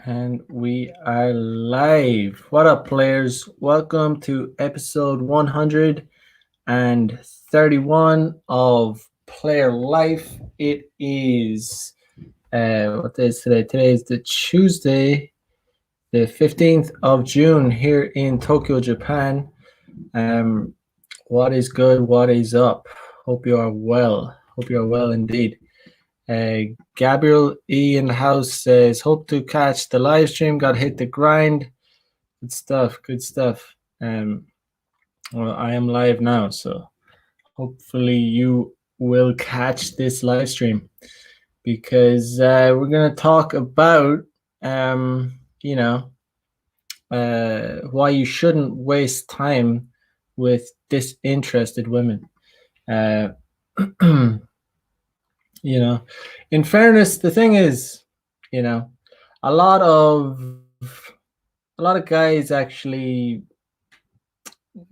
And we are live. What up, players? Welcome to episode 131 of Player Life. It is, what day is today? Today is the Tuesday, the 15th of June here in Tokyo, Japan. What is good? What is up? Hope you are well. Hope you are well indeed. Gabriel E in the house says, hope to catch the live stream. Got hit the grind. Good stuff. Good stuff. Well, I am live now, so hopefully you will catch this live stream because we're gonna talk about why you shouldn't waste time with disinterested women. In fairness, the thing is, a lot of guys actually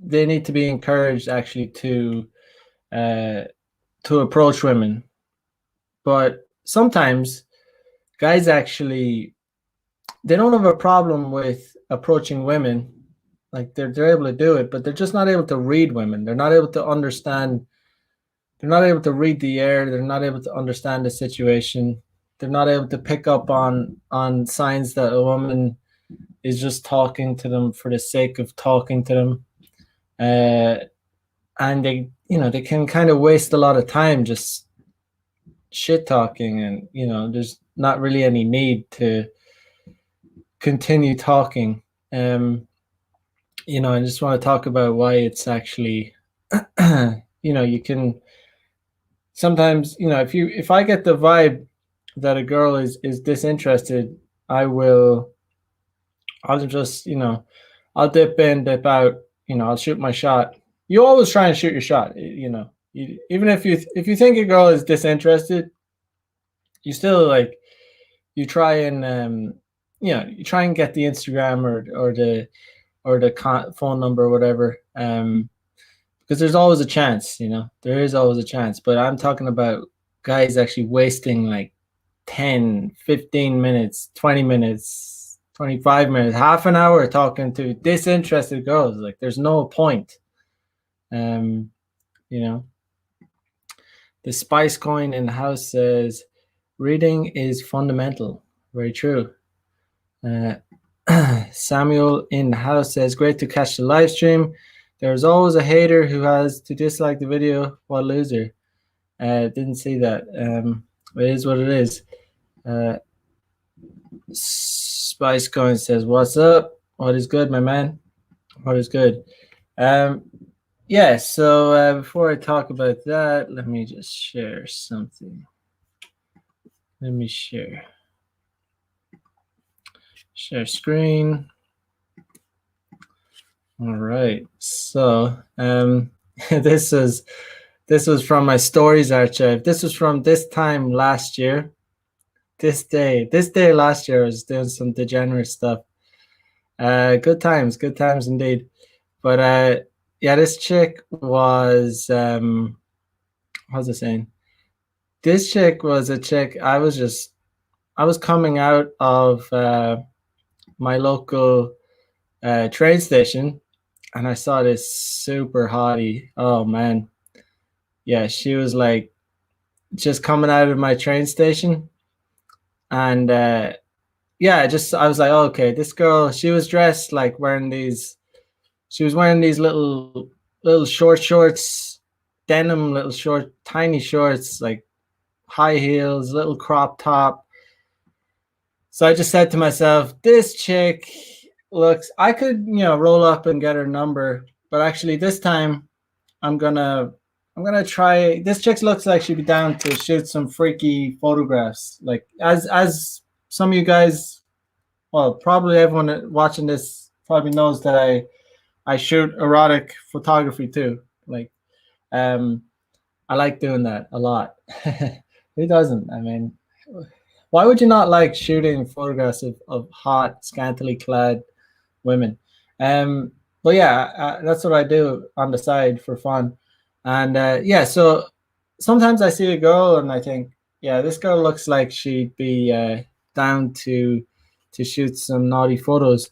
they need to be encouraged actually to approach women, but sometimes guys actually they don't have a problem with approaching women, like they're able to do it, but they're just not able to read women. They're not able to understand. They're not able to read the air. They're not able to understand the situation. They're not able to pick up on signs that a woman is just talking to them for the sake of talking to them. And they can kind of waste a lot of time just shit talking, and there's not really any need to continue talking. I just want to talk about why it's actually you can sometimes, if I get the vibe that a girl is disinterested, I'll just, I'll dip in, dip out, I'll shoot my shot. You always try and shoot your shot, even if you think a girl is disinterested, you still you try and you try and get the Instagram or the phone number or whatever, because there's always a chance, there is always a chance. But I'm talking about guys actually wasting like 10, 15 minutes, 20 minutes, 25 minutes, half an hour talking to disinterested girls. Like, there's no point. The Spice Coin in the house says, reading is fundamental. Very true. Samuel in the house says, great to catch the live stream. There's always a hater who has to dislike the video. What loser. Didn't see that. It is what it is. Spice Coin says, what's up? What is good, my man? What is good? Yeah, so before I talk about that, let me just share something. Let me share screen. All right, so this was from my stories archive. This was from this time last year. This day last year, I was doing some degenerate stuff. Good times indeed. But yeah, this chick was how's it saying? This chick was a chick. I was coming out of my local train station, and I saw this super hottie. Oh man, yeah, she was like just coming out of my train station, and yeah, I was like, oh, okay, this girl. She was dressed like wearing these. She was wearing these little short shorts, denim, little short, tiny shorts, like high heels, little crop top. So I just said to myself, this chick looks, I could, roll up and get her number, but actually this time I'm gonna try. This chick looks like she'd be down to shoot some freaky photographs. Like, as some of you guys, well, probably everyone watching this probably knows that I shoot erotic photography too. Like, I like doing that a lot. Who doesn't? I mean, why would you not like shooting photographs of hot, scantily clad women? But yeah, that's what I do on the side for fun. And yeah, so sometimes I see a girl and I think, yeah, this girl looks like she'd be down to to shoot some naughty photos.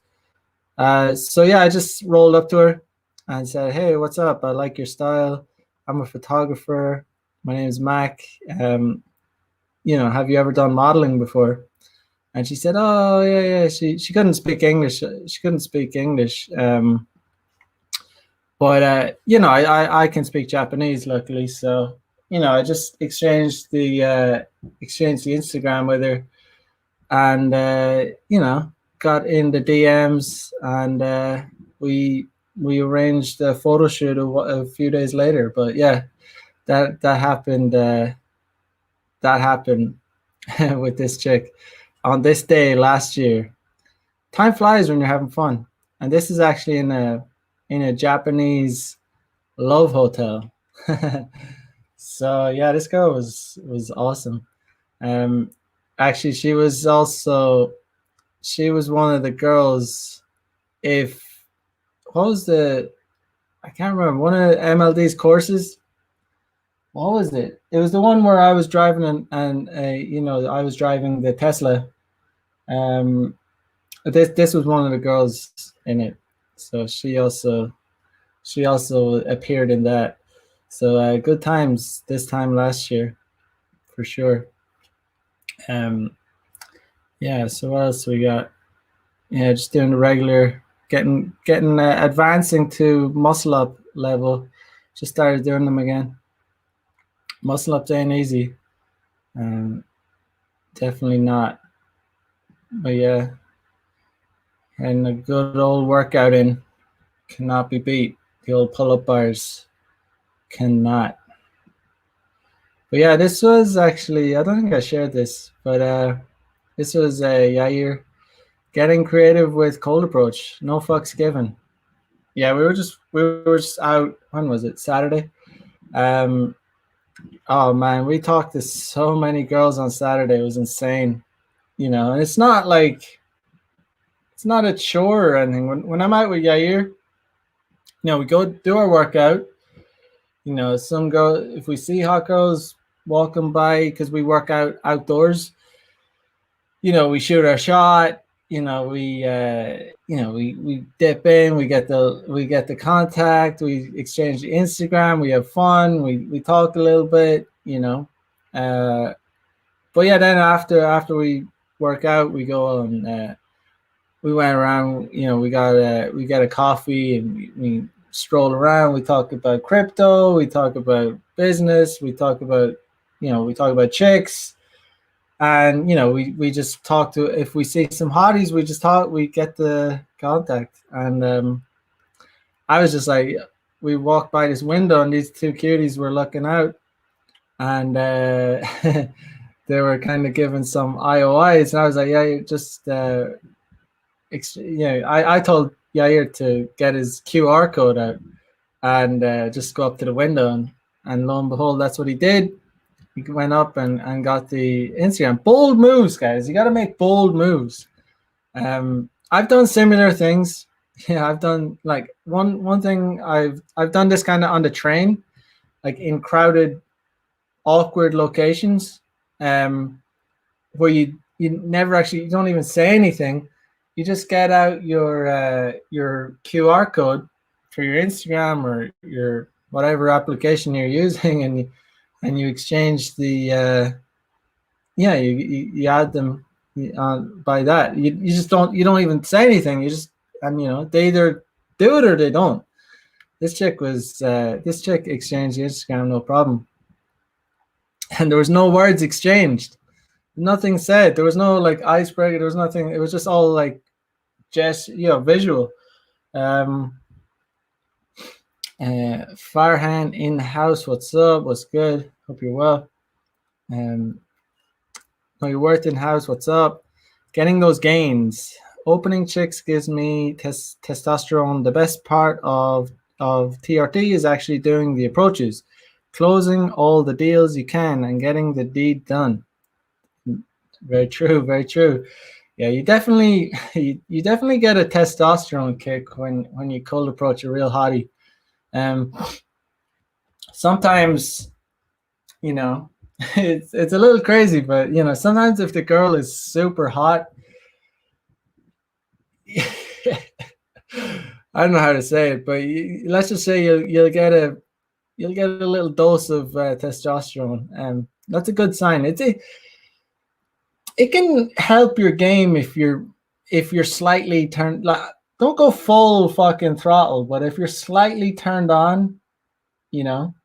So yeah, I just rolled up to her and said, "Hey, what's up? I like your style. I'm a photographer. My name is Mac. Have you ever done modeling before?" And she said, "Oh, yeah, yeah." She couldn't speak English. She couldn't speak English. But I can speak Japanese, luckily. So I just exchanged the Instagram with her, and got in the DMs, and we we arranged a photo shoot a few days later. But yeah, that happened. That happened with this chick on this day last year. Time flies when you're having fun, and this is actually in a Japanese love hotel. So yeah, this girl was awesome. Um, Actually, she was one of the girls. If what was the I can't remember one of MLD's courses. What was it? It was the one where I was driving and I was driving the Tesla. Um, this was one of the girls in it, so she also appeared in that. So good times this time last year for sure. Um, yeah. So what else we got? Yeah, just doing the regular, getting advancing to muscle up level. Just started doing them again. Muscle ups ain't easy. Um, Definitely not. But yeah, and a good old workout in cannot be beat. The old pull up bars cannot. But yeah, this was actually, I don't think I shared this, but this was Yair getting creative with cold approach. No fucks given. Yeah, we were just out. When was it? Saturday. Um, oh man, we talked to so many girls on Saturday. It was insane. And it's not a chore or anything. When I'm out with Yair, we go do our workout. Some girl, if we see hot girls walking by, because we work out outdoors, we shoot our shot. We dip in, we get the contact, we exchange the Instagram, we have fun, we talk a little bit. Uh, but yeah, then after we work out, we go and we went around. We got a coffee, and we stroll around. We talk about crypto, we talk about business, we talk about chicks. And we just talk to, if we see some hotties, we get the contact. And I was just like, we walked by this window and these two cuties were looking out, and they were kind of giving some IOIs, and I was like, yeah, just I told Yair to get his QR code out and just go up to the window, and lo and behold, that's what he did. He went up and got the Instagram. Bold moves, guys. You got to make bold moves. I've done similar things. Yeah, I've done like one thing. I've done this kind of on the train, like in crowded, awkward locations, where you don't even say anything. You just get out your QR code for your Instagram or your whatever application you're using, and you exchange the you add them by that. You just don't even say anything. You just, and they either do it or they don't. This chick exchanged the Instagram, no problem, and there was no words exchanged, nothing said. There was no like icebreaker. There was nothing. It was just all like just visual. Farhan in the house. What's up? What's good? Hope you're well. Your worth in house. What's up? Getting those gains. Opening chicks gives me testosterone. The best part of TRT is actually doing the approaches, closing all the deals you can, and getting the deed done. Very true. Very true. Yeah, you definitely get a testosterone kick when you cold approach a real hottie. Sometimes, it's a little crazy, but sometimes if the girl is super hot, I don't know how to say it, but let's just say you'll get a little dose of testosterone, and that's a good sign. It can help your game if you're slightly turned. Like, don't go full fucking throttle, but if you're slightly turned on, you know,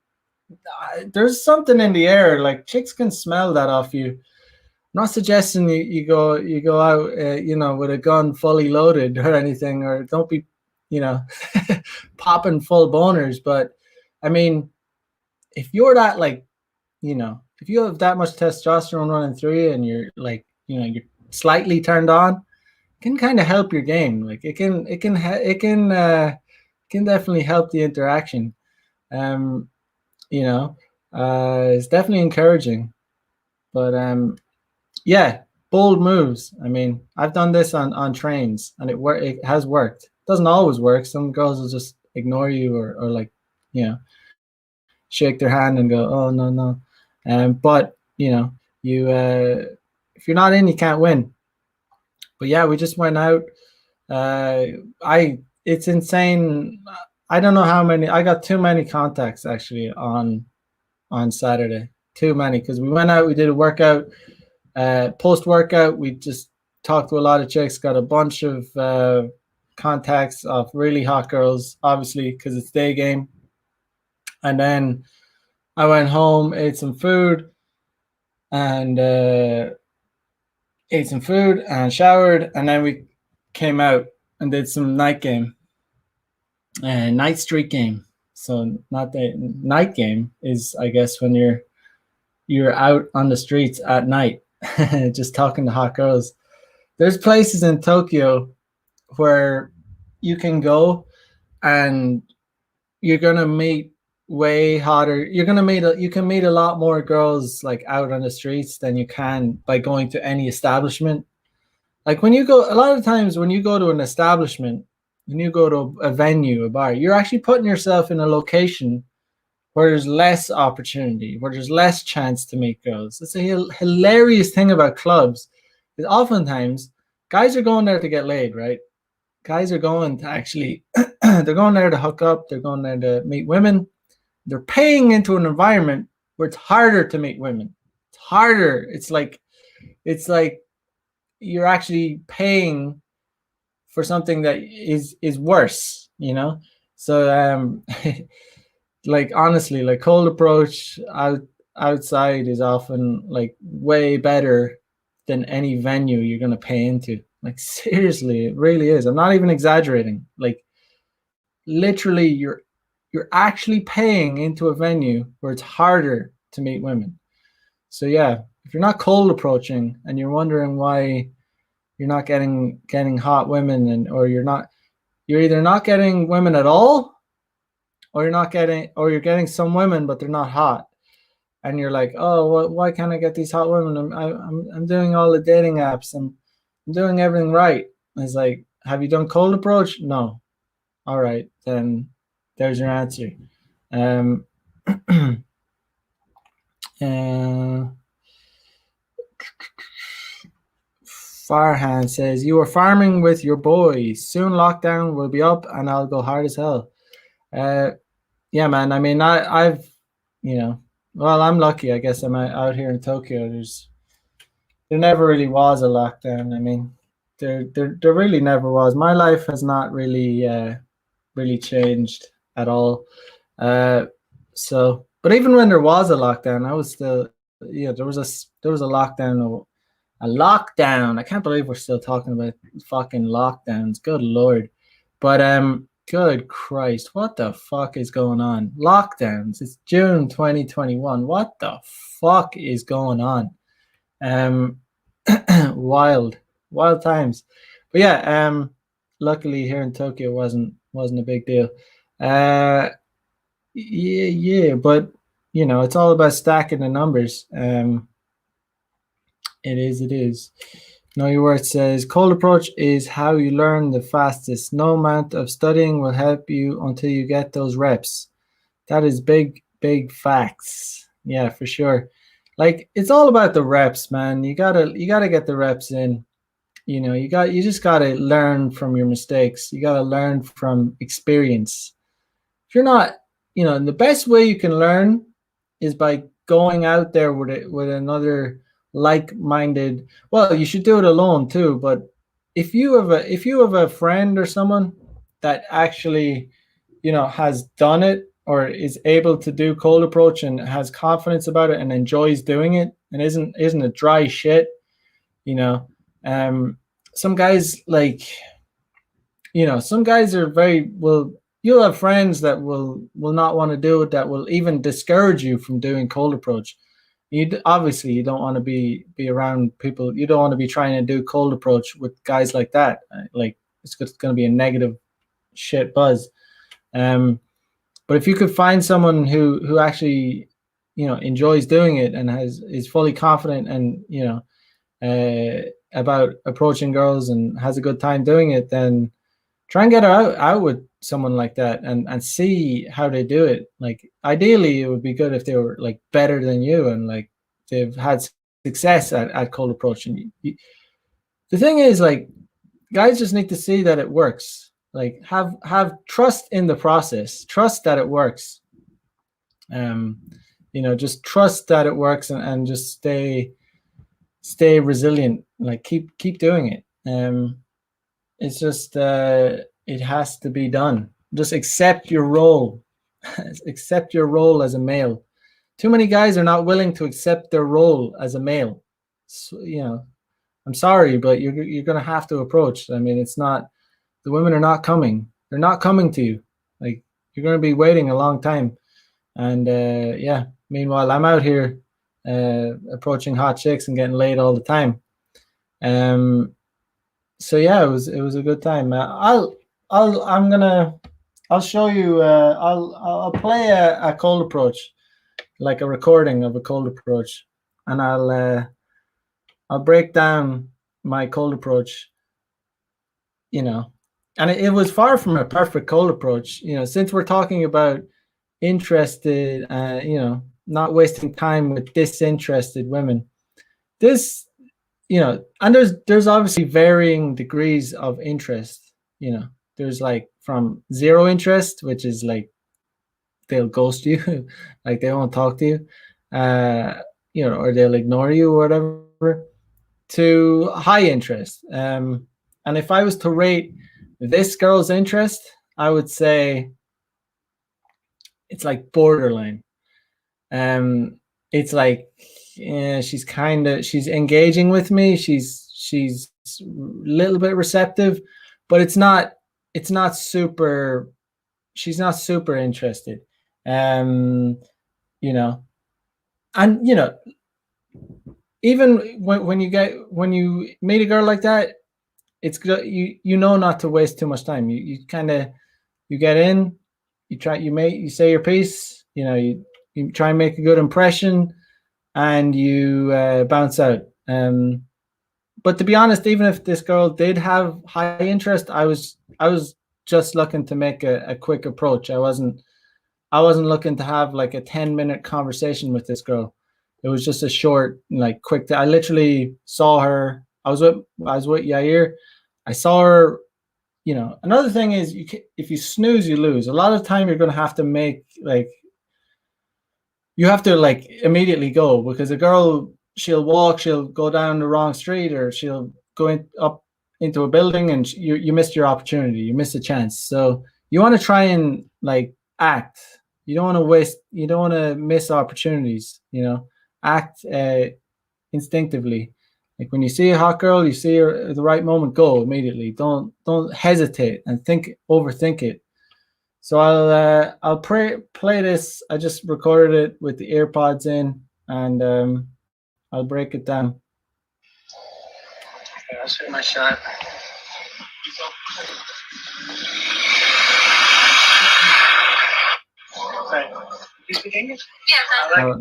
there's something in the air. Like chicks can smell that off you. I'm not suggesting you go out, with a gun fully loaded or anything, or don't be, you know, popping full boners. But I mean, if you're that like, if you have that much testosterone running through you, and you're like, you're slightly turned on, it can kind of help your game. Like it can definitely help the interaction. Um, you know, it's definitely encouraging. But yeah, bold moves. I mean, I've done this on trains, and it has worked. It doesn't always work. Some girls will just ignore you, or like, you know, shake their hand and go, oh no, no. But you if you're not in, you can't win. But yeah, we just went out. uh I It's insane. I don't know how many. I got too many contacts actually on Saturday. Too many, because we went out, we did a workout. Post workout, we just talked to a lot of chicks, got a bunch of contacts of really hot girls, obviously because it's day game. And then I went home, and ate some food and showered, and then we came out and did some night game, night street game. So not the night game is, I guess, when you're out on the streets at night, just talking to hot girls. There's places in Tokyo where you can go, and you're gonna meet way hotter. You can meet a lot more girls like out on the streets than you can by going to any establishment. Like when you go, a lot of times when you go to an establishment, when you go to a venue, a bar, you're actually putting yourself in a location where there's less opportunity, where there's less chance to meet girls. It's a hilarious thing about clubs. Is oftentimes guys are going there to get laid, right? Guys are going to actually, they're going there to hook up. They're going there to meet women. They're paying into an environment where it's harder to meet women. It's harder. It's like you're actually paying for something that is worse, So like honestly, like cold approach outside is often like way better than any venue you're gonna pay into. Like seriously, it really is. I'm not even exaggerating. Like literally, you're actually paying into a venue where it's harder to meet women. So yeah, if you're not cold approaching and you're wondering why you're not getting hot women, you're either not getting women at all, or you're getting some women but they're not hot, and you're like, oh, why can't I get these hot women? I'm doing all the dating apps, and I'm doing everything right. It's like, have you done cold approach? No. All right, then there's your answer. um uh, Farhan says, you were farming with your boys. Soon lockdown will be up and I'll go hard as hell. Uh, yeah, man. I mean, I've, well, I'm lucky. I guess I'm out here in Tokyo. There never really was a lockdown. I mean, there really never was. My life has not really changed at all. Uh, but even when there was a lockdown, I was still, there was a lockdown. A lockdown. I can't believe we're still talking about fucking lockdowns. Good lord. But good Christ, what the fuck is going on? Lockdowns. It's June 2021. What the fuck is going on? Um wild. Wild times. But yeah, luckily here in Tokyo wasn't a big deal. Yeah, but it's all about stacking the numbers. It is. Know your word says cold approach is how you learn the fastest. No amount of studying will help you until you get those reps. That is big, big facts. Yeah, for sure. Like it's all about the reps, man. You gotta get the reps in. you just got to learn from your mistakes. You got to learn from experience. If you're not, the best way you can learn is by going out there with another like-minded. Well, you should do it alone too, but if you have a friend or someone that actually, has done it or is able to do cold approach and has confidence about it and enjoys doing it and isn't a dry shit, you know. Um some guys some guys are very well. You'll have friends that will not want to do it, that will even discourage you from doing cold approach. Obviously you don't want to be around people. You don't want to be trying to do cold approach with guys like that. Like, it's going to be a negative shit buzz. But if you could find someone who actually enjoys doing it and is fully confident and about approaching girls and has a good time doing it, then try and get out with someone like that and see how they do it. Like, ideally it would be good if they were like better than you and like they've had success at cold approach. And the thing is, like, guys just need to see that it works. Like, have trust in the process, trust that it works. Just trust that it works, and just stay resilient. Like, keep doing it. It's just it has to be done. Just accept your role. Accept your role as a male. Too many guys are not willing to accept their role as a male. So, I'm sorry, but you're gonna have to approach. I mean, it's not, the women are not coming. They're not coming to you. Like, you're gonna be waiting a long time. And yeah. Meanwhile, I'm out here approaching hot chicks and getting laid all the time. So yeah, it was a good time. I'll show you. I'll play a cold approach, like a recording of a cold approach, and I'll break down my cold approach. And it was far from a perfect cold approach. Since we're talking about interested, not wasting time with disinterested women. This, and there's obviously varying degrees of interest. There's like from zero interest, which is like they'll ghost you, like they won't talk to you, or they'll ignore you or whatever, to high interest. And if I was to rate this girl's interest, I would say it's like borderline. It's like, she's engaging with me. She's a little bit receptive, but it's not super. She's not super interested. And even when you meet a girl like that, it's good. You know not to waste too much time. You kind of, you get in, you say your piece. You try and make a good impression, and you bounce out. But to be honest, even if this girl did have high interest, I was just looking to make a quick approach. I wasn't looking to have like a 10-minute conversation with this girl. It was just a short, like, quick. I literally saw her. I was with Yair. I saw her. Another thing is, if you snooze, you lose. A lot of time you're going to have to make, like, you have to like immediately go, because a girl, she'll go down the wrong street, or she'll go up into a building, and you missed your opportunity. You missed a chance. So you want to try and like act. You don't want to miss opportunities. Act instinctively. Like, when you see a hot girl, you see her at the right moment, go immediately. Don't hesitate and overthink it. So I'll play this. I just recorded it with the earpods in, and I'll break it down. Okay, I'll shoot my shot. Okay. You speak English? Yes, I like.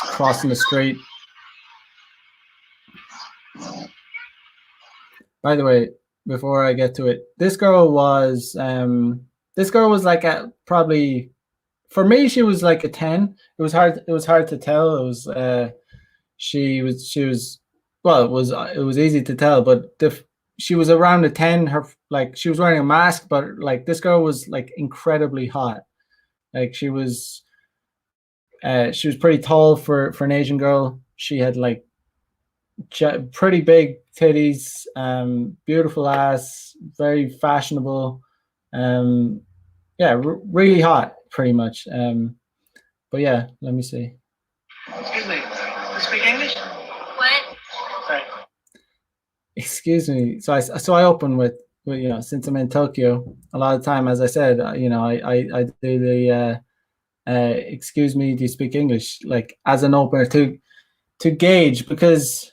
Crossing the street. By the way, before I get to it, this girl was like probably, for me, she was like a 10. It was hard to tell. It was she was well, it was easy to tell, but she was around a 10. Her like she was wearing a mask, but like this girl was like incredibly hot. Like she was pretty tall for an Asian girl. She had like pretty big titties, beautiful ass, very fashionable. Um, yeah, really hot, pretty much. But yeah, let me see. Excuse me. You speak English? What? Sorry. Excuse me. So I open with since I'm in Tokyo, a lot of time, as I said, I do the excuse me, do you speak English, like as an opener to gauge, because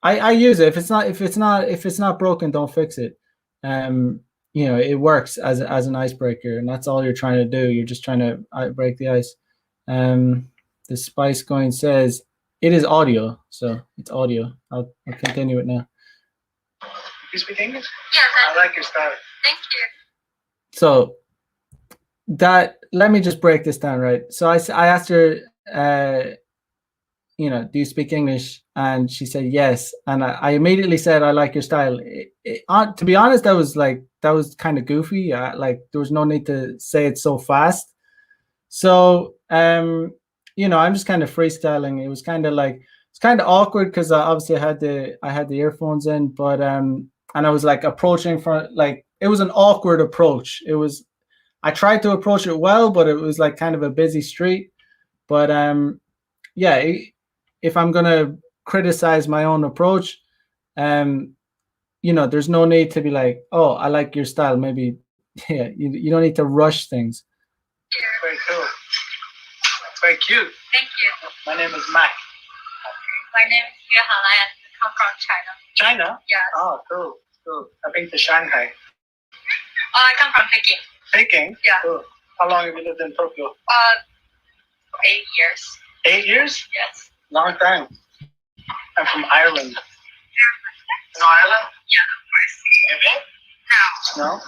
I use it. If it's not broken, don't fix it. It works as an icebreaker, and that's all you're trying to do. You're just trying to break the ice. The Spice Coin says it is audio, so it's audio. I'll continue it now. You speak English? Yes, I like your style. thank you. So let me just break this down, right? So I asked her, do you speak English? And she said yes. And I immediately said, I like your style. To be honest, that was kind of goofy. Like there was no need to say it so fast. So, I'm just kind of freestyling. It was kind of like, it's kind of awkward because obviously I had the earphones in, but, and I was like approaching from like, it was an awkward approach. I tried to approach it well, but it was like kind of a busy street. But, yeah, if I'm going to criticize my own approach, there's no need to be like, oh, I like your style. Maybe, yeah, you don't need to rush things. Very cool. Very cute. Thank you. My name is Mac. My name is Yuhan and I come from China. China? Yes. Oh, cool. Cool. I've been to Shanghai. I come from Peking. Peking? Yeah. Cool. How long have you lived in Tokyo? 8 years. 8 years? Yes. Long time. I'm from Ireland. You know Ireland? Yeah, of course. Maybe? No. No?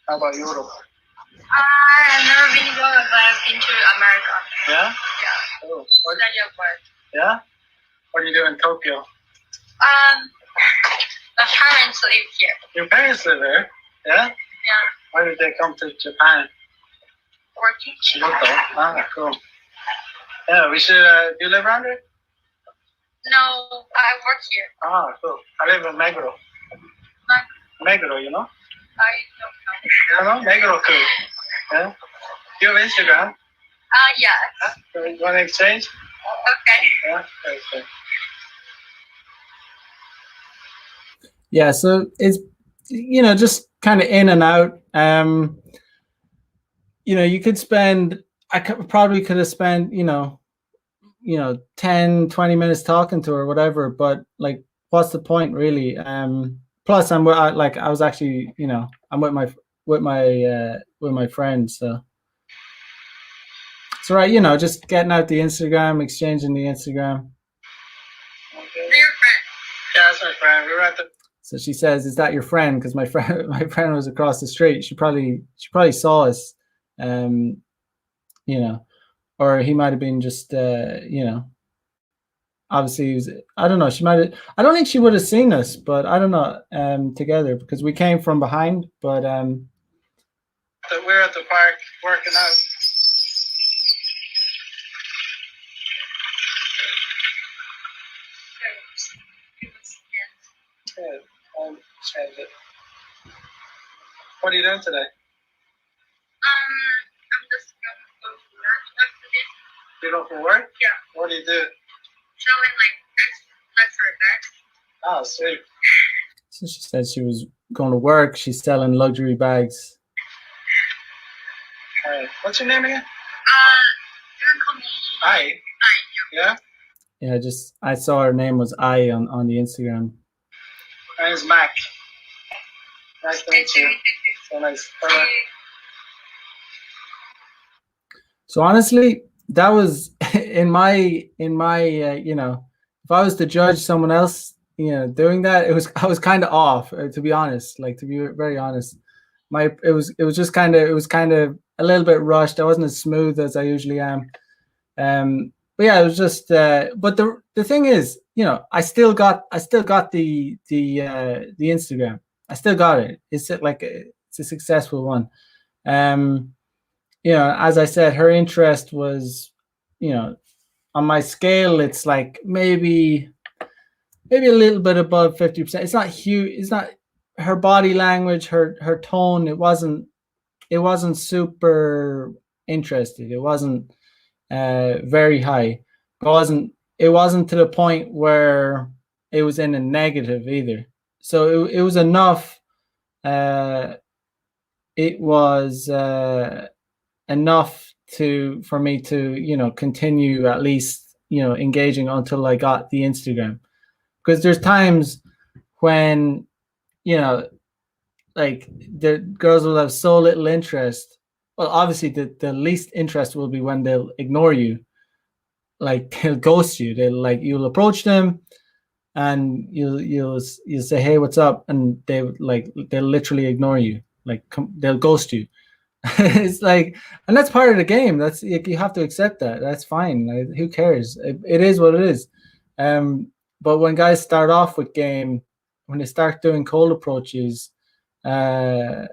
How about Europe? I've never been to Europe, but I've been to America. Yeah? Yeah. Cool. Study abroad. Yeah? What do you do in Tokyo? My parents live here. Your parents live there? Yeah? Yeah. Why did they come to Japan? Working. Shibuto. Ah, cool. Yeah, we should, do you live around here? No, I work here. Ah, cool. I live in Meguro. Meguro, you know? I don't know. You don't know? Meguro, cool. Yeah? Do you have Instagram? Yes. You want to exchange? Okay. Yeah? Very good. Yeah, so it's just kind of in and out. You could spend. Probably could have spent 10, 20 minutes talking to her, whatever. But like, what's the point, really? Plus, I was actually, I'm with my friend, so it's right. Just getting out the Instagram, exchanging the Instagram. Okay. Who's your friend? Yeah, that's my friend. We were at the. So she says, "Is that your friend?" Because my friend was across the street. She probably saw us, or he might have been just, obviously he was. I don't know. She might have. I don't think she would have seen us, but I don't know. Together, because we came from behind, but We're at the park working out. Yeah, I'll change it. What are you doing today? I'm just going to go to work after this. You go for work? Yeah. What do you do? Showing like luxury bags. Oh, sweet. so she said she was going to work. She's selling luxury bags. All right. What's your name again? You can call me. Hi. Yeah? Yeah, I saw her name was I on the Instagram. My name's Mac. Nice to meet you. So nice. Bye-bye. So honestly, that was in my if I was to judge someone else, doing that, I was kind of off, to be honest. Like, to be very honest, it was kind of a little bit rushed. I wasn't as smooth as I usually am. but yeah, it was just. But the thing is, I still got the Instagram. I still got it. It's a successful one. Um, as I said, her interest was, on my scale, it's like maybe a little bit above 50%. It's not huge. It's not her body language, her tone. It wasn't super interested. It wasn't very high. It wasn't to the point where it was in a negative either. So it was enough. Uh, it was enough for me to continue at least engaging until I got the Instagram, because there's times when you know like the girls will have so little interest. Well, obviously the least interest will be when they'll ignore you, like they'll ghost you. You'll approach them and you'll say, hey, what's up, and they'll literally ignore you, they'll ghost you. It's like, and that's part of the game. That's, you have to accept that. That's fine. Like, who cares? It is what it is. But when guys start off with game, when they start doing cold approaches, they,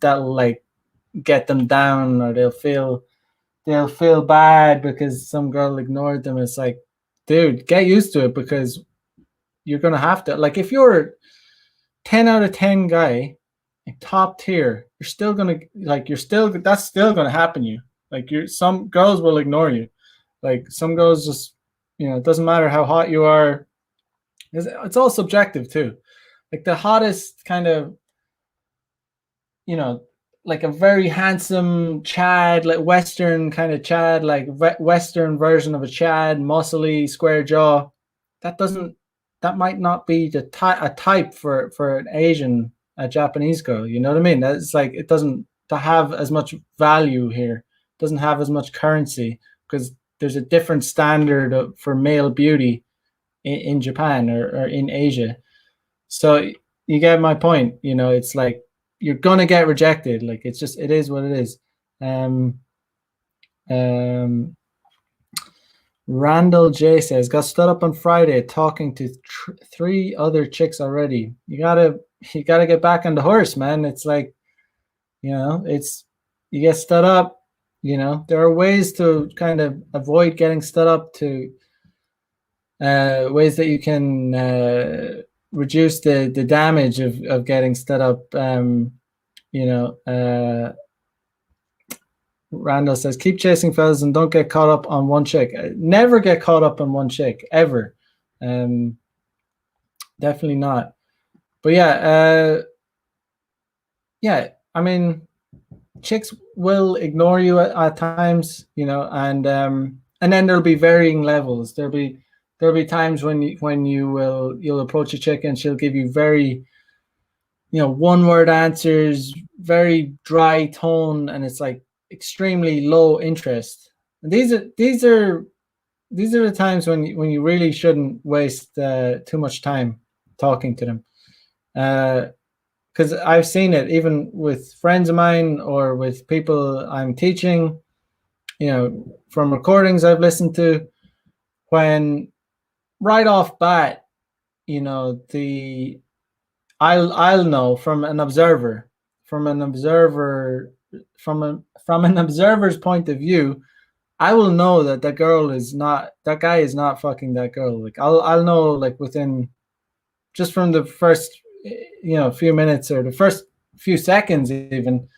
that'll like get them down, or they'll feel bad because some girl ignored them. It's like, dude, get used to it, because you're gonna have to. Like, if you're 10 out of 10 guy, top tier, you're still gonna that's still gonna happen to you. Like, some girls will ignore you. Like, some girls just, it doesn't matter how hot you are. It's all subjective too. Like, the hottest kind of, like a very handsome Chad, like Western kind of Chad, like Western version of a Chad, muscly, square jaw. That might not be a type for an Asian, a Japanese girl. You know what I mean? That's like, it doesn't have as much value here. It doesn't have as much currency, because there's a different standard for male beauty in Japan, or in Asia. So you get my point. It's like, you're gonna get rejected. Like, it is what it is. Randall J says, got stood up on Friday talking to 3 other chicks already. You gotta get back on the horse, man. It's like, it's, you get stood up. There are ways to kind of avoid getting stood up, to ways that you can reduce the damage of getting stood up. Randall says, keep chasing fellas and don't get caught up on one chick. Never get caught up on one chick, ever. Definitely not. But yeah, I mean, chicks will ignore you at times, and then there'll be varying levels. There'll be times when you'll approach a chick and she'll give you very, one-word answers, very dry tone, and it's like extremely low interest. And these are the times when you really shouldn't waste too much time talking to them, because I've seen it even with friends of mine, or with people I'm teaching, from recordings I've listened to, when right off bat, I'll know from an observer's point of view. I will know that that guy is not fucking that girl. Like, I'll know, like, within, just from the first few minutes, or the first few seconds even.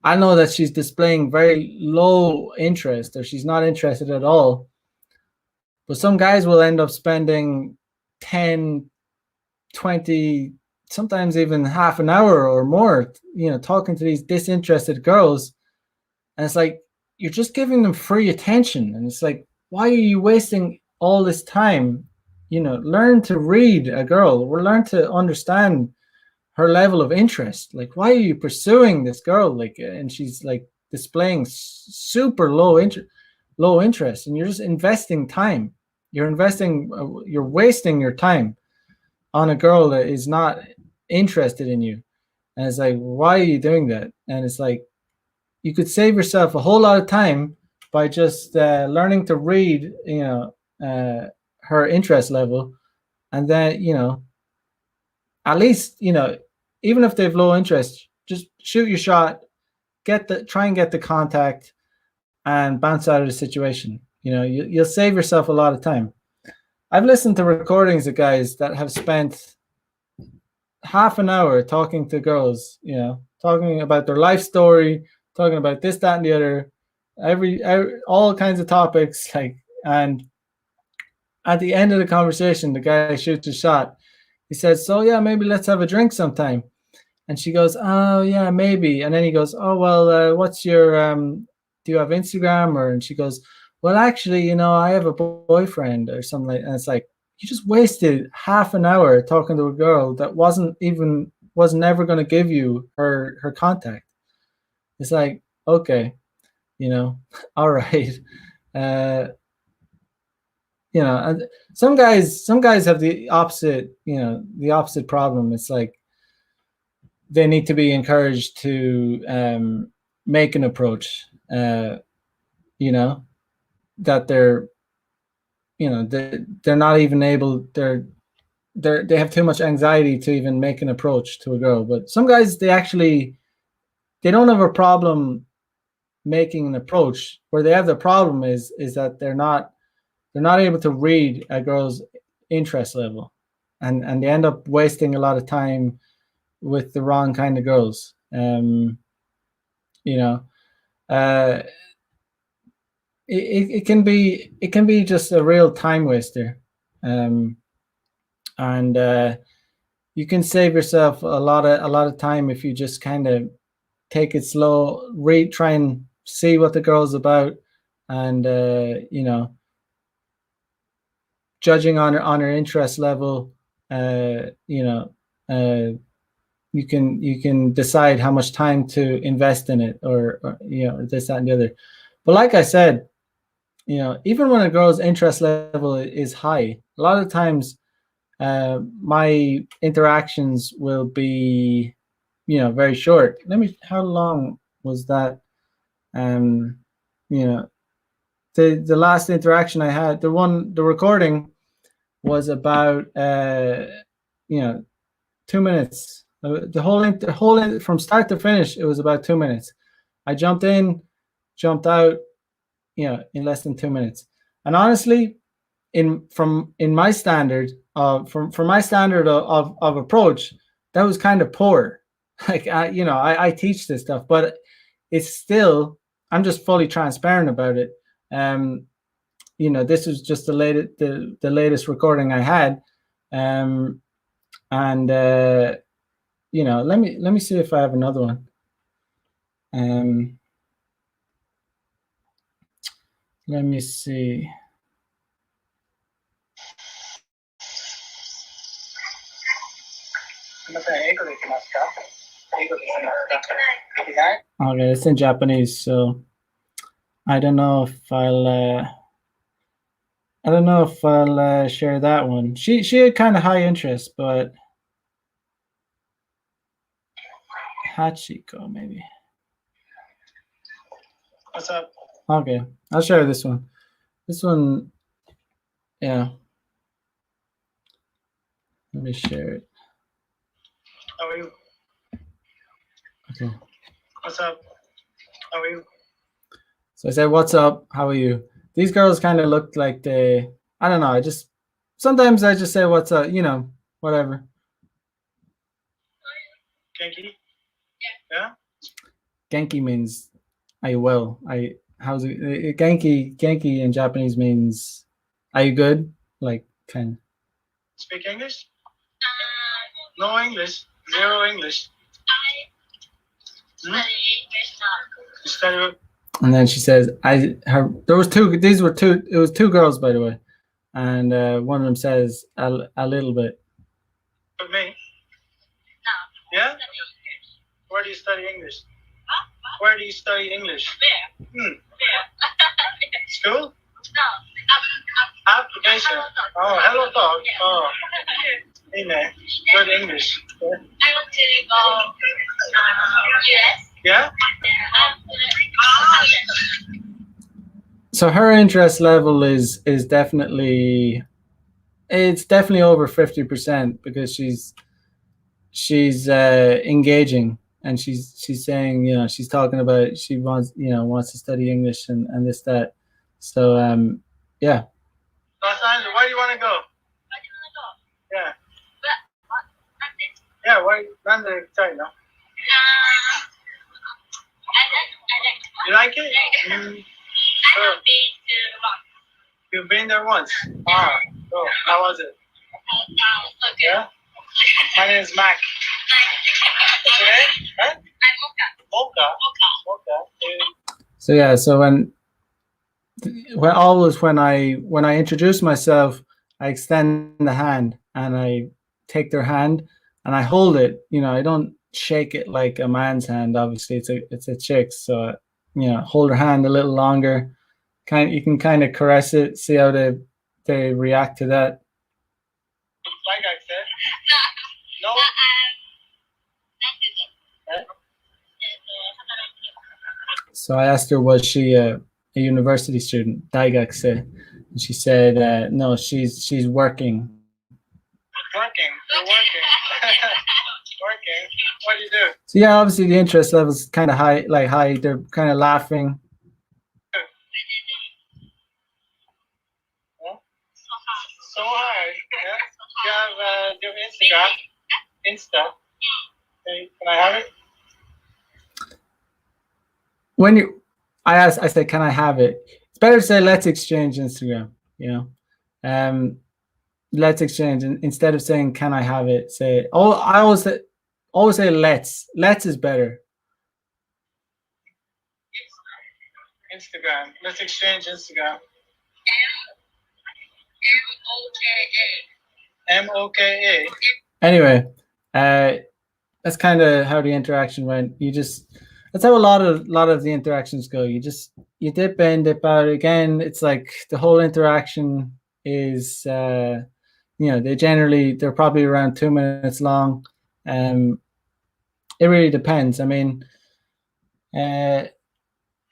I know that she's displaying very low interest, or she's not interested at all. But some guys will end up spending 10, 20, sometimes even half an hour or more, talking to these disinterested girls. And it's like, you're just giving them free attention. And it's like, why are you wasting all this time? Learn to read a girl, or learn to understand her level of interest. Like, why are you pursuing this girl? Like, and she's like displaying super low interest, and you're just investing time. You're wasting your time on a girl that is not interested in you. And it's like, why are you doing that? And it's like, you could save yourself a whole lot of time by just learning to read, her interest level, and then at least even if they've low interest, just shoot your shot, try and get the contact, and bounce out of the situation. You'll save yourself a lot of time. I've listened to recordings of guys that have spent half an hour talking to girls, talking about their life story, talking about this, that, and the other, every all kinds of topics, and at the end of the conversation, the guy shoots a shot. He says, "So yeah, maybe let's have a drink sometime." And she goes, "Oh yeah, maybe." And then he goes, "Oh well, what's your do you have Instagram?" And she goes, "Well, actually, I have a boyfriend or something like." And it's like, you just wasted half an hour talking to a girl that was never going to give you her contact. It's like, okay, all right. And some guys have the opposite problem. It's like they need to be encouraged to make an approach. That they're not even able. They have too much anxiety to even make an approach to a girl. But some guys, they don't have a problem making an approach. Where they have the problem is that they're not able to read a girl's interest level, and they end up wasting a lot of time with the wrong kind of girls. It can be just a real time waster, and you can save yourself a lot of time if you just kind of take it slow, try and see what the girl's about, and judging on her interest level, you can decide how much time to invest in it, or this, that, and the other. But like I said, even when a girl's interest level is high, a lot of times my interactions will be very short. How long was that? The last interaction I had, the recording was about 2 minutes. The whole from start to finish, it was about 2 minutes. I jumped in, jumped out, in less than 2 minutes. And honestly, from my standard of approach, that was kind of poor. Like I teach this stuff, but it's still, I'm just fully transparent about it. This was just the latest recording I had, and let me see if I have another one. Let me see. Okay, it's in Japanese, so I don't know if I'll share that one. She had kind of high interest, but Hachiko maybe. What's up? Okay, I'll share this one. This one, yeah. Let me share it. How are you? Okay. What's up? How are you? So I said, "What's up? How are you?" These girls kind of looked like I don't know. Sometimes I just say, "What's up?" Whatever. Genki? Yeah? Genki means, "Are you well?" How's it? Genki in Japanese means, "Are you good?" Like, kind of. Speak English? No English. Zero English. Study English now. You study And then she says, there was two. These were two. It was two girls, by the way, and one of them says a little bit. with me? No. Yeah? Study English. Where do you study English? Huh? Where do you study English? Where? Hmm. Where? School? No. Application. Oh, hello talk. Oh, hey man. Good English. I want to go US. Yeah? So her interest level is definitely, it's definitely over 50% because she's engaging, and she's saying, she's talking about she wants to study English and this that. So yeah. Rosanne, where do you want to go? Where do you want to go? Yeah. But what? Nothing. Yeah, where? London, China. I like. You like it? I You, have been to Rock. you've been there once? Ah, cool. How was it? So good. Yeah? My name is Mac. What's your name? Huh? I'm Mocha. Mocha. Mocha. Mocha. So yeah. So when I introduce myself, I extend the hand and I take their hand and I hold it. I don't shake it like a man's hand. Obviously, it's a chick's. So hold her hand a little longer. You can kind of caress it, see how they react to that. Like I said. No. No? So I asked her, was she a university student? Daigakse. And she said, no, she's working. Working. You're working. Working. What do you do? So yeah, obviously the interest level's kind of high, like high. They're kind of laughing. Huh? So high. Yeah. You have Instagram. Insta. Can I have it? When I said, can I have it? It's better to say, let's exchange Instagram. Let's exchange, and instead of saying, can I have it, say, I always say let's. Let's is better. Instagram. Let's exchange Instagram. MOKA. Anyway, that's kind of how the interaction went. That's how a lot of the interactions go. You dip in, dip out. Again, it's like the whole interaction is they're probably around 2 minutes long. It really depends. I mean, it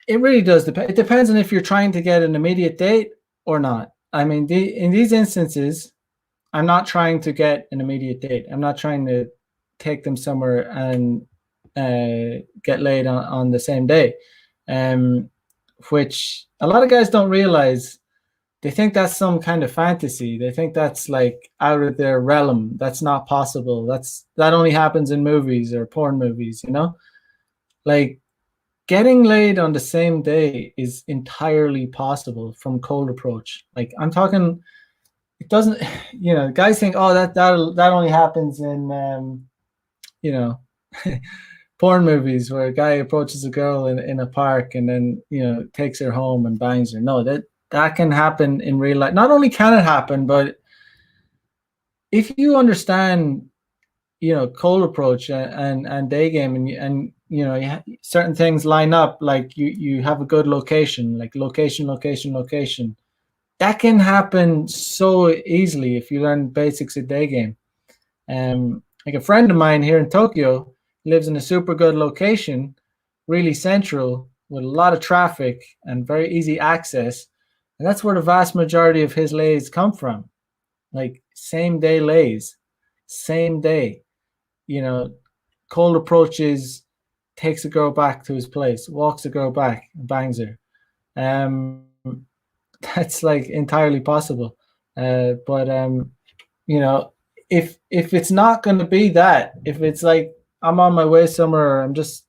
really does depend. It depends on if you're trying to get an immediate date or not. I mean, in these instances, I'm not trying to get an immediate date. I'm not trying to take them somewhere and get laid on the same day, which a lot of guys don't realize. They think that's some kind of fantasy. They think that's like out of their realm. That's not possible. That only happens in movies or porn movies, Like getting laid on the same day is entirely possible from cold approach. Like I'm talking, it doesn't, guys think, oh, that only happens in, porn movies where a guy approaches a girl in a park and then, takes her home and bangs her. No, that can happen in real life. Not only can it happen, but if you understand, cold approach and day game and certain things line up, like you have a good location, like location, that can happen so easily if you learn basics of day game. Like a friend of mine here in Tokyo lives in a super good location, really central with a lot of traffic and very easy access. And that's where the vast majority of his lays come from. Like same day lays, same day, cold approaches, takes a girl back to his place, walks the girl back, and bangs her. That's like entirely possible. But if it's not going to be that, if it's like I'm on my way somewhere, or I'm just,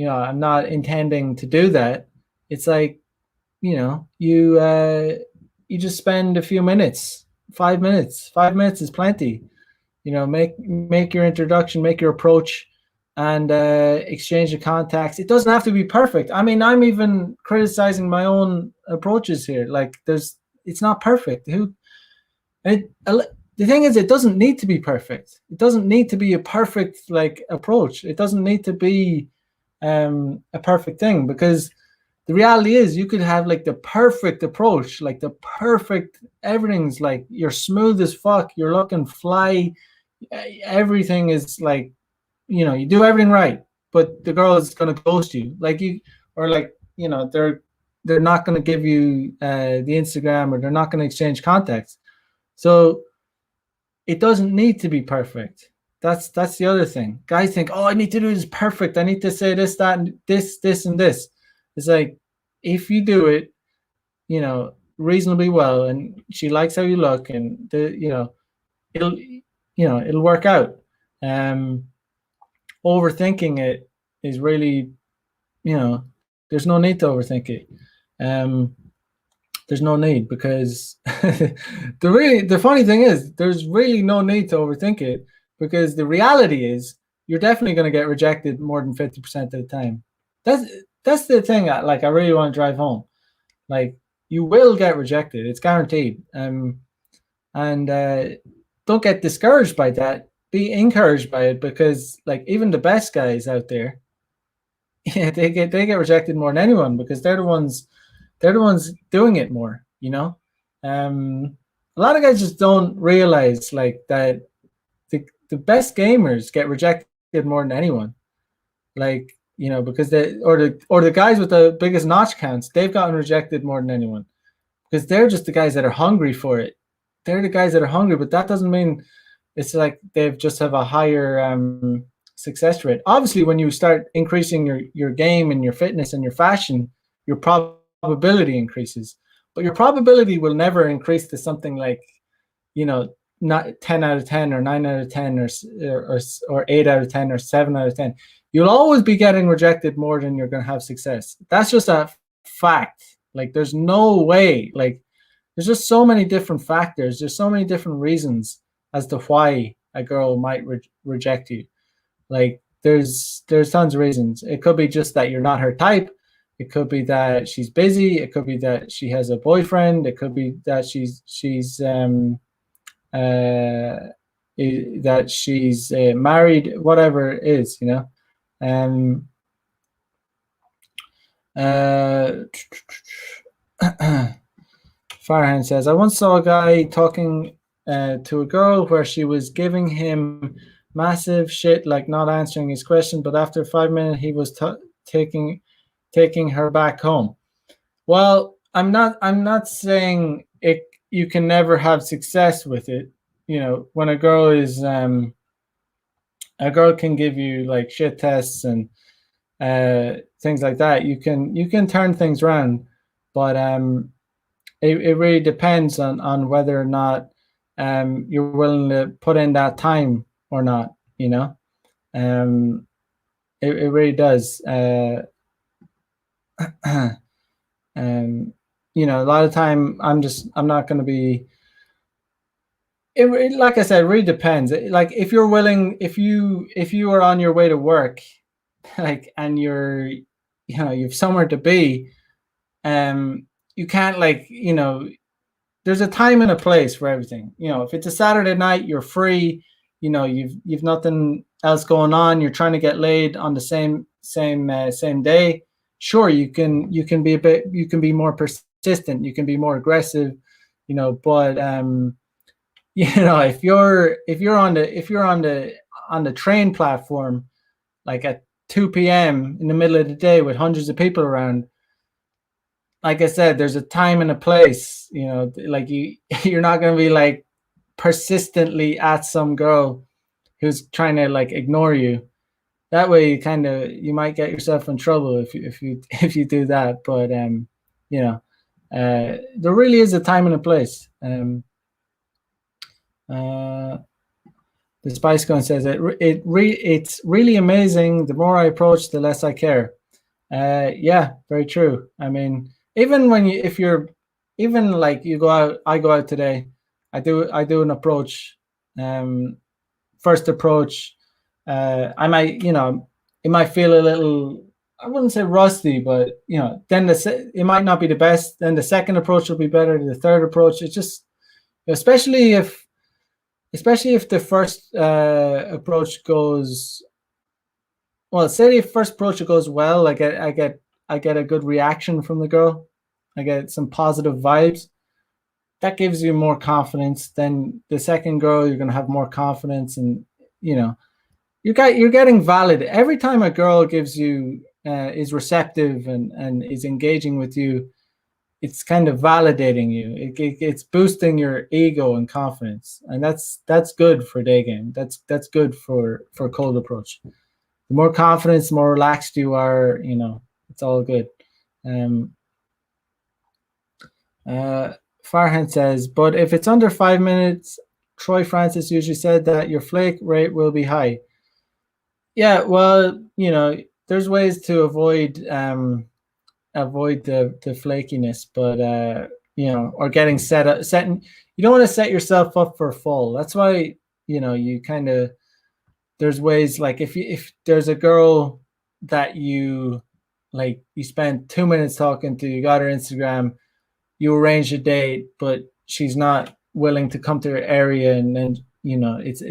I'm not intending to do that. It's like, you just spend a few minutes, 5 minutes. 5 minutes is plenty. Make your introduction, make your approach, and exchange the contacts. It doesn't have to be perfect. I mean, I'm even criticizing my own approaches here. Like, it's not perfect. The thing is, it doesn't need to be perfect. It doesn't need to be a perfect approach. It doesn't need to be a perfect thing, because the reality is you could have the perfect approach, like the perfect, everything's like you're smooth as fuck, you're looking fly, everything is you do everything right, but the girl is gonna ghost you, they're they're not going to give you the Instagram, or they're not going to exchange contacts. So it doesn't need to be perfect. That's the other thing. Guys think, oh, I need to do this perfect. I need to say this, that, and this, and this. It's like, if you do it, reasonably well, and she likes how you look, and it'll work out. Overthinking it is really, there's no need to overthink it. There's no need, because the funny thing is, there's really no need to overthink it, because the reality is you're definitely going to get rejected more than 50% of the time. That's the thing. I really want to drive home. Like, you will get rejected. It's guaranteed. And don't get discouraged by that. Be encouraged by it, because like, even the best guys out there, yeah, they get rejected more than anyone, because they're the ones doing it more. A lot of guys just don't realize like that the best gamers get rejected more than anyone. Like, because the guys with the biggest notch counts, they've gotten rejected more than anyone, because they're just the guys that are hungry for it. They're the guys that are hungry, but that doesn't mean it's like they've just have a higher success rate. Obviously, when you start increasing your game and your fitness and your fashion, your probability increases, but your probability will never increase to something like, not 10 out of 10 or 9 out of 10 or 8 out of 10 or 7 out of 10. You'll always be getting rejected more than you're going to have success. That's just a fact. Like, there's no way. Like, there's just so many different factors. There's so many different reasons as to why a girl might reject you. Like, there's tons of reasons. It could be just that you're not her type. It could be that she's busy. It could be that she has a boyfriend. It could be that she's married. Whatever it is, Farhan says, I once saw a guy talking to a girl where she was giving him massive shit, like not answering his question, but after 5 minutes he was taking her back home. Well, I'm not saying it. You can never have success with it. When a girl can give you like shit tests and things like that, you can turn things around, but it really depends on whether or not you're willing to put in that time or not. It really does. A lot of time I'm not going to be. Like I said, it really depends. Like, if you're willing, if you are on your way to work, like, and you're, you've somewhere to be, you can't, like, there's a time and a place for everything. If it's a Saturday night, you're free, you've nothing else going on, you're trying to get laid on the same day. Sure, you can be more persistent, you can be more aggressive, but if you're on the train platform, like at 2 p.m. in the middle of the day with hundreds of people around, like I said, there's a time and a place. Like, you're not going to be like persistently at some girl who's trying to like ignore you. That way, you might get yourself in trouble if you do that. But there really is a time and a place. The Spice Gun says it's really amazing. The more I approach, the less I care. Yeah, very true. I mean, even like you go out, I go out today, I do an approach. First approach, I might, it might feel a little, I wouldn't say rusty, but then it might not be the best. Then the second approach will be better. The third approach, it's just, especially if the first approach goes well. Say the first approach goes well, I get a good reaction from the girl, I get some positive vibes. That gives you more confidence. Then the second girl, you're gonna have more confidence, and you're getting valid every time a girl gives you is receptive and is engaging with you. it's kind of validating you. It's boosting your ego and confidence, and that's good for day game. That's good for cold approach. The more confidence, the more relaxed you are, it's all good. Um, Farhan says, but if it's under 5 minutes, Troy Francis usually said that your flake rate will be high. Yeah, well, there's ways to avoid the flakiness, but or getting setting. You don't want to set yourself up for a fall. That's why you kind of, there's ways, like if there's a girl that you like, you spend 2 minutes talking to, you got her Instagram, you arrange a date, but she's not willing to come to your area, and then it's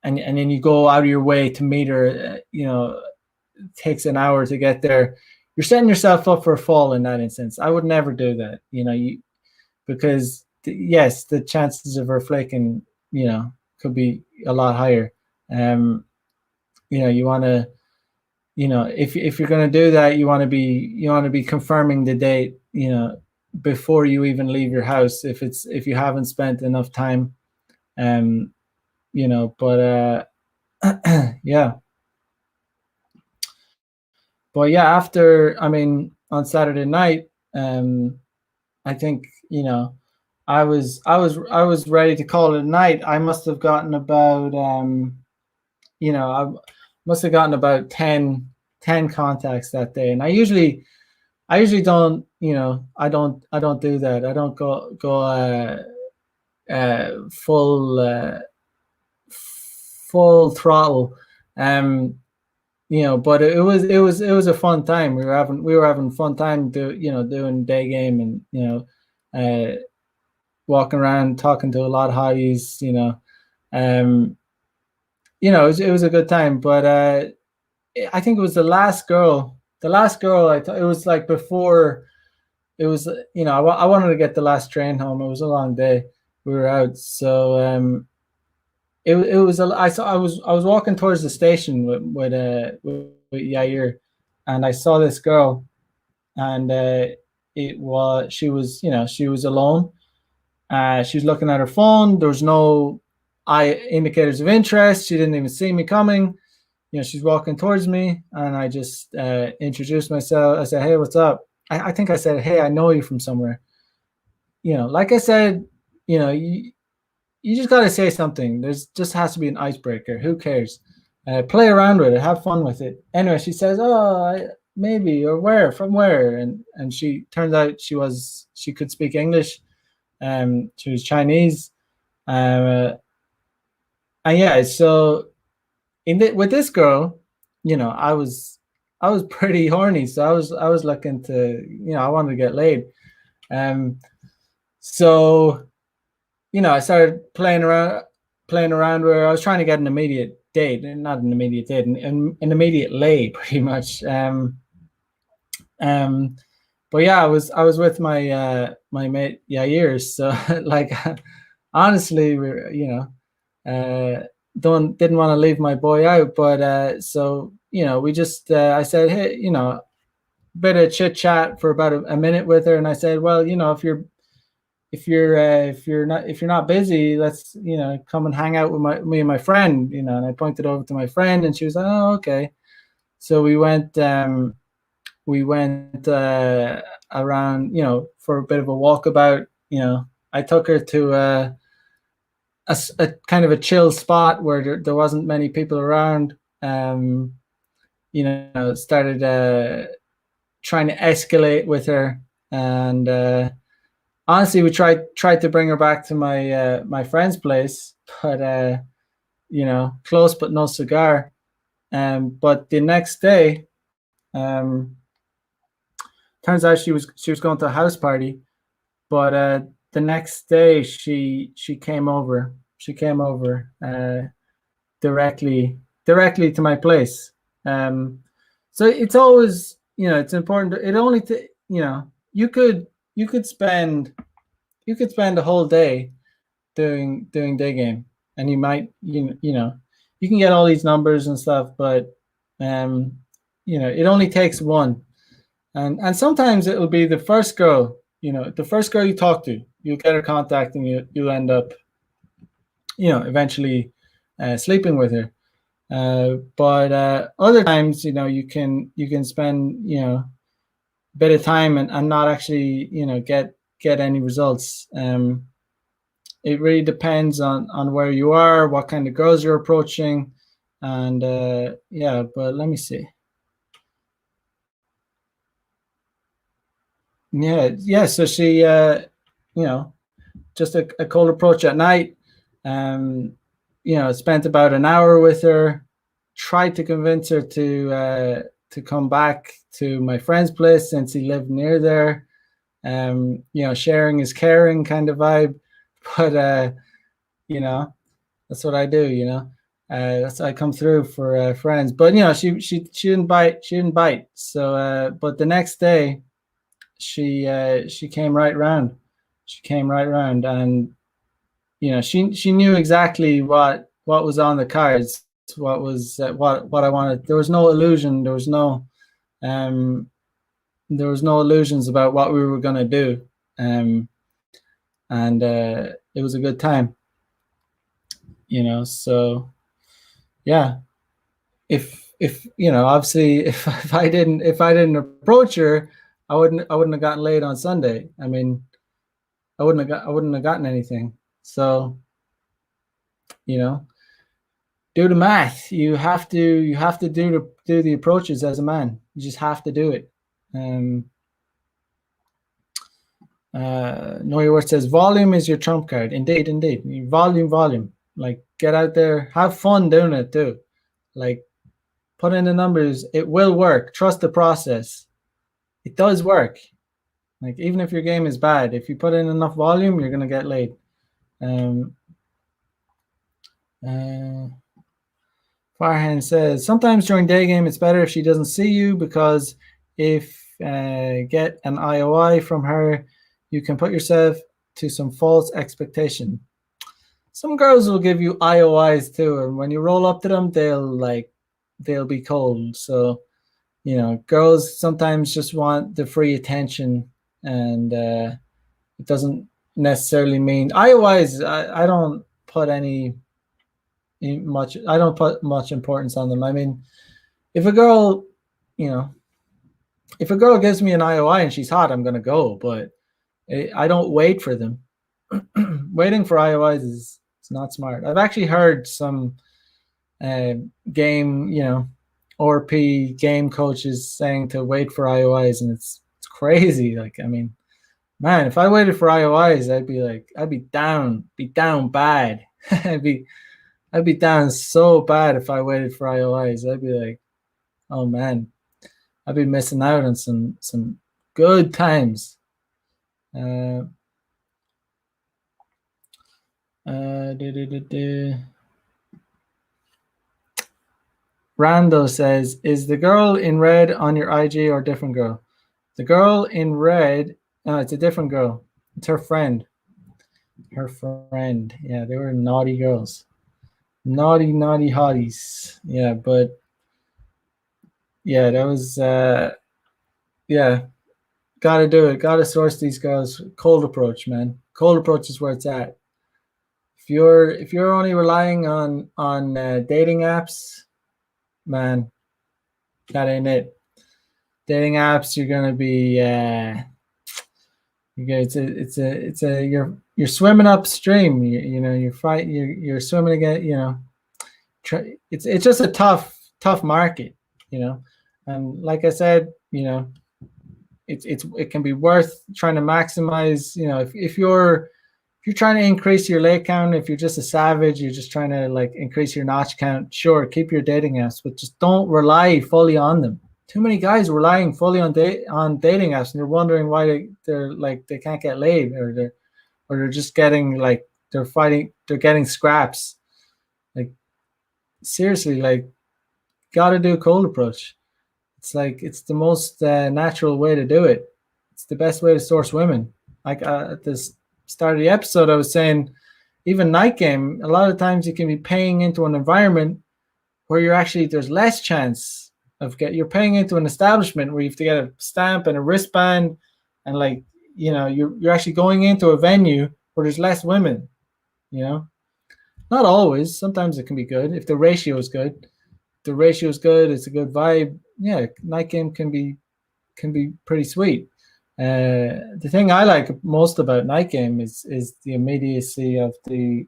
and then you go out of your way to meet her. It takes an hour to get there. You're setting yourself up for a fall in that instance. I would never do that. Because yes, the chances of her flaking, could be a lot higher. You want to, if you're going to do that, you want to be confirming the date, before you even leave your house, if you haven't spent enough time. But yeah. But yeah, after, on Saturday night, I think, I was ready to call it a night. I must have gotten about I must have gotten about 10 contacts that day. And I usually don't, I don't do that. I don't go full throttle. But it was a fun time. We were having fun time doing day game, and walking around talking to a lot of hotties. It was a good time. But I think it was the last girl. The last girl, I thought it was like before. It was, I wanted to get the last train home. It was a long day. We were out, so it was I was walking towards the station with Yair, and I saw this girl, and she was alone. She was looking at her phone. There was no eye indicators of interest. She didn't even see me coming. She's walking towards me, and I just introduced myself. I said, "Hey, what's up?" I think I said, "Hey, I know you from somewhere." Like I said, you just got to say something. There's just has to be an icebreaker. Who cares? Play around with it. Have fun with it. Anyway, she says, "Oh, maybe, or where? From where?" And she turns out she could speak English. She was Chinese. And yeah, so with this girl, I was pretty horny, so I was looking to, I wanted to get laid. So I started playing around where I was trying to get an immediate date, not an immediate date, an immediate lay, pretty much. But yeah, I was with my mate Yair, so like, honestly, we're didn't want to leave my boy out, but so we just I said, hey, bit of chit chat for about a minute with her, and I said, well, if you're not busy, let's come and hang out with me and my friend, and I pointed over to my friend, and she was like, oh, okay. So we went around, for a bit of a walkabout. I took her to a kind of a chill spot where there wasn't many people around. Started trying to escalate with her, and honestly, we tried to bring her back to my friend's place, but close but no cigar. But the next day, turns out she was going to a house party, but the next day she came over. She came over directly to my place. So it's always, it's important. It only you could spend a whole day doing day game, and you might you can get all these numbers and stuff, but it only takes one. And sometimes it'll be the first girl, the first girl you talk to, you'll get her contact, and you'll end up, eventually sleeping with her. But other times, you can spend, a bit of time and not actually, get any results. It really depends on where you are, what kind of girls you're approaching, and yeah. But let me see. Yeah. So she, just a cold approach at night. Um, spent about an hour with her. Tried to convince her to come back to my friend's place since he lived near there. Sharing is caring kind of vibe. But you know, that's what I do. That's I come through for friends. But she didn't bite. She didn't bite. So, but the next day, she came right round. She came right round, and she knew exactly what was on the cards. What was what I wanted. There was no illusion. Um, there was no illusions about what we were gonna do. And it was a good time. So yeah. If obviously, if I didn't approach her, I wouldn't have gotten laid on Sunday. I mean, I wouldn't have gotten anything. So, you know, do the math. You have to do the approaches as a man. You just have to do it. Know your worth says volume is your trump card. Indeed, indeed. Volume. Like, get out there, have fun doing it too. Like, put in the numbers. It will work. Trust the process. It does work. Like, even if your game is bad, if you put in enough volume, you're gonna get laid. Farhan says sometimes during day game it's better if she doesn't see you, because if get an IOI from her, you can put yourself to some false expectation. Some girls will give you IOIs too, and when you roll up to them, they'll be cold. So girls sometimes just want the free attention, and it doesn't necessarily mean IOIs. I don't put much importance on them. I mean, if a girl, if a girl gives me an IOI and she's hot, I'm gonna go, but I don't wait for them. Waiting for IOIs is not smart. I've actually heard some game, RP game coaches saying to wait for IOIs, and it's crazy. Like, I mean, man, if I waited for IOIs, I'd be down bad. I'd be down so bad if I waited for IOIs. I'd be like, oh man, I'd be missing out on some good times. Rando says, is the girl in red on your IG or different girl? The girl in red, no, it's a different girl. It's her friend. Her friend. Yeah, they were naughty girls. Naughty hotties. Yeah, but yeah, that was yeah. Gotta do it. Gotta source these girls. Cold approach, man. Cold approach is where it's at. If you're only relying on dating apps, man, that ain't it. Dating apps, you're gonna be you're swimming upstream. You're swimming again. It's just a tough market. And like I said, it can be worth trying to maximize. If you're trying to increase your late count, if you're just a savage, you're just trying to like increase your notch count, sure, keep your dating apps, but just don't rely fully on them. Too many guys relying fully on dating apps, and they're wondering why they can't get laid, or they're just getting they're getting scraps. Like, seriously, like, gotta do a cold approach. It's the most natural way to do it. It's the best way to source women. Like, at this start of the episode, I was saying, even night game, a lot of times you can be paying into an environment where there's less chance you're paying into an establishment where you have to get a stamp and a wristband, and like, you know, you're actually going into a venue where there's less women, you know. Not always. Sometimes it can be good if the ratio is good. If the ratio is good, it's a good vibe. Yeah, night game can be pretty sweet. The thing I like most about night game is the immediacy of the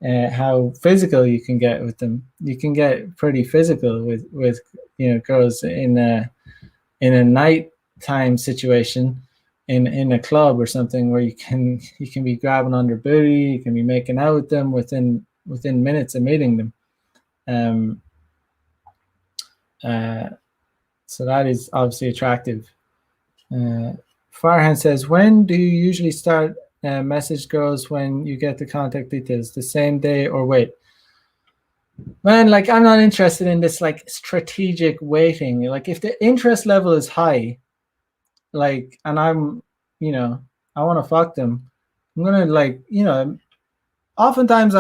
how physical you can get with them. You can get pretty physical with you know, girls in a nighttime situation in a club or something, where you can be grabbing on their booty, you can be making out with them within minutes of meeting them. Um, so that is obviously attractive. Farhan says, when do you usually start message girls when you get the contact details? The same day or wait? Man, like, I'm not interested in this like strategic waiting. Like, if the interest level is high, like, and I'm, you know, I want to fuck them, I'm gonna, like, you know, oftentimes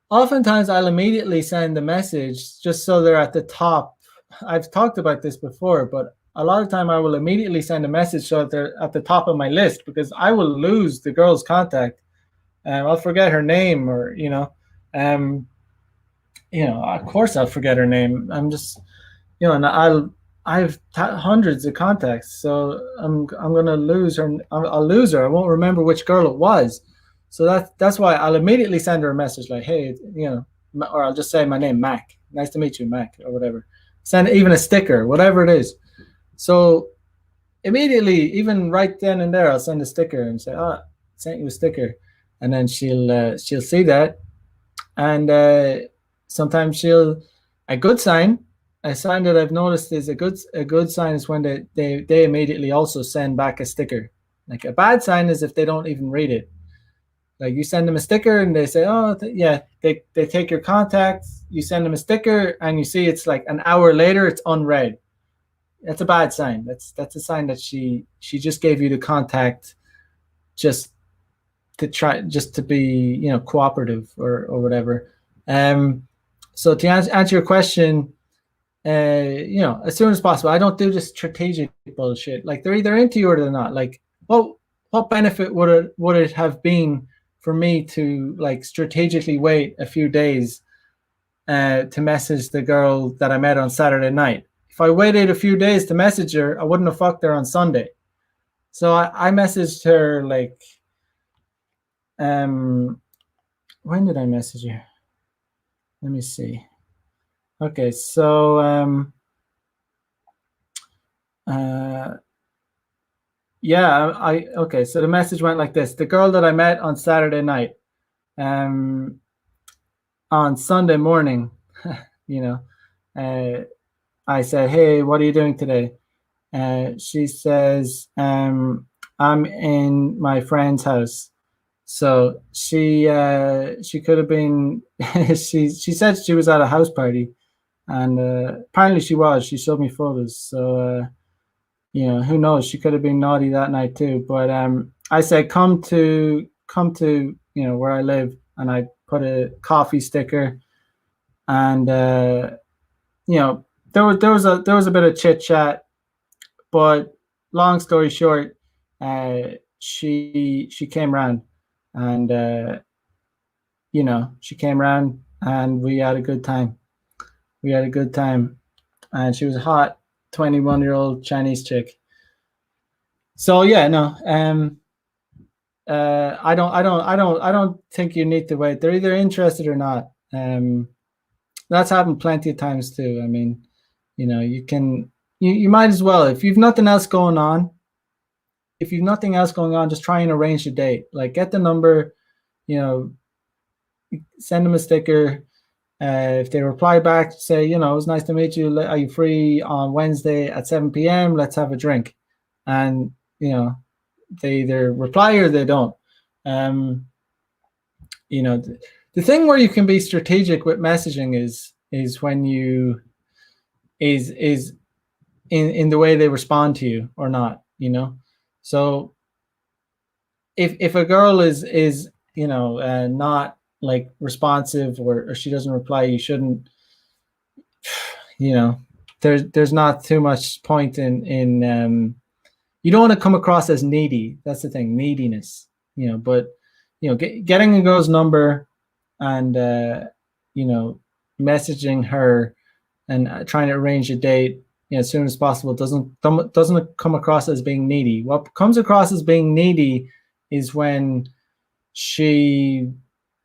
oftentimes I'll immediately send a message just so they're at the top. I've talked about this before, but a lot of time I will immediately send a message so that they're at the top of my list, because I will lose the girl's contact. I'll forget her name, or um, of course I'll forget her name. I'm just, and I've hundreds of contacts, so I'm gonna lose her. I'll lose her. I won't remember which girl it was. So that's why I'll immediately send her a message like, hey, or I'll just say my name, Mac. Nice to meet you, Mac, or whatever. Send even a sticker, whatever it is. So immediately, even right then and there, I'll send a sticker and say, "Oh, I sent you a sticker," and then she'll see that, and sometimes a good sign. A sign that I've noticed is a good sign is when they immediately also send back a sticker. Like, a bad sign is if they don't even read it. Like, you send them a sticker and they say, "Oh, yeah." They take your contact. You send them a sticker and you see it's like an hour later it's unread. That's a bad sign. That's a sign that she just gave you the contact just to be cooperative or whatever. So to answer your question, as soon as possible. I don't do this strategic bullshit. Like, they're either into you or they're not. Like, what benefit would it have been for me to, like, strategically wait a few days to message the girl that I met on Saturday night? If I waited a few days to message her, I wouldn't have fucked her on Sunday. So I messaged her, like, when did I message her? Let me see. Okay, so okay, so the message went like this: the girl that I met on Saturday night, on Sunday morning, I said, "Hey, what are you doing today?" She says, "I'm in my friend's house." So she could have been. she said she was at a house party, and apparently she was. She showed me photos. So who knows? She could have been naughty that night too. But I said, come to where I live, and I put a coffee sticker, and there was a bit of chit chat, but long story short, she came around, and she came around, and we had a good time. And she was a hot 21-year-old Chinese chick. So yeah, no, I don't think you need to wait. They're either interested or not. That's happened plenty of times too. I mean, you might as well, if you've nothing else going on. If you've nothing else going on, just try and arrange a date. Like, get the number, send them a sticker. If they reply back, say, it was nice to meet you. Are you free on Wednesday at 7 p.m.? Let's have a drink. And, they either reply or they don't. The thing where you can be strategic with messaging is when you is in the way they respond to you or not. So if a girl is not like responsive, or she doesn't reply, you shouldn't. you know, there's not too much point in you don't want to come across as needy. That's the thing, neediness. But getting a girl's number and messaging her and trying to arrange a date as soon as possible doesn't come across as being needy. What comes across as being needy is when she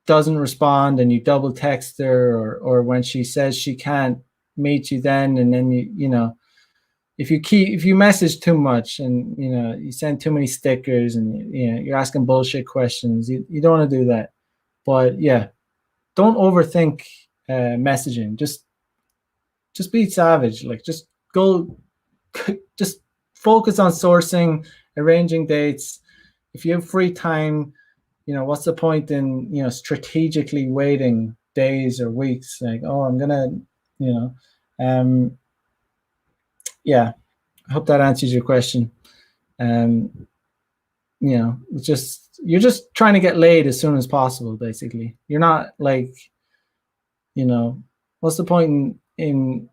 doesn't respond and you double text her, or when she says she can't meet you then, and then if you message too much and you send too many stickers and you're asking bullshit questions, you don't want to do that. But yeah, don't overthink messaging. Just be savage. Like just go, just focus on sourcing, arranging dates. If you have free time, what's the point in strategically waiting days or weeks? Like, oh, I'm gonna, yeah. I hope that answers your question. It's you're just trying to get laid as soon as possible. Basically, you're not like, what's the point in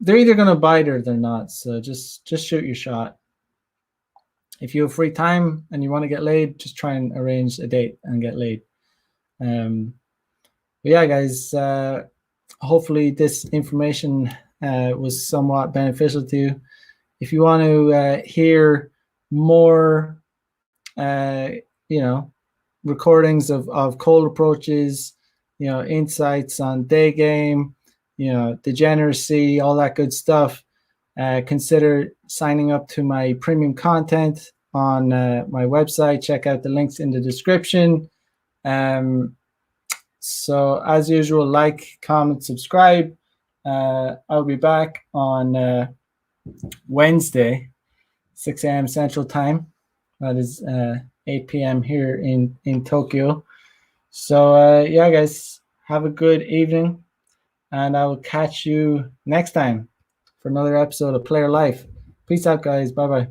they're either gonna bite or they're not. So just shoot your shot. If you have free time and you want to get laid, just try and arrange a date and get laid. But yeah, guys, hopefully this information was somewhat beneficial to you. If you want to hear more, recordings of cold approaches, insights on day game, degeneracy, all that good stuff, consider signing up to my premium content on my website. Check out the links in the description. So as usual, like, comment, subscribe. I'll be back on Wednesday, 6 a.m. Central Time. That is 8 p.m. here in Tokyo. So yeah, guys, have a good evening, and I will catch you next time for another episode of Player Life. Peace out, guys. Bye-bye.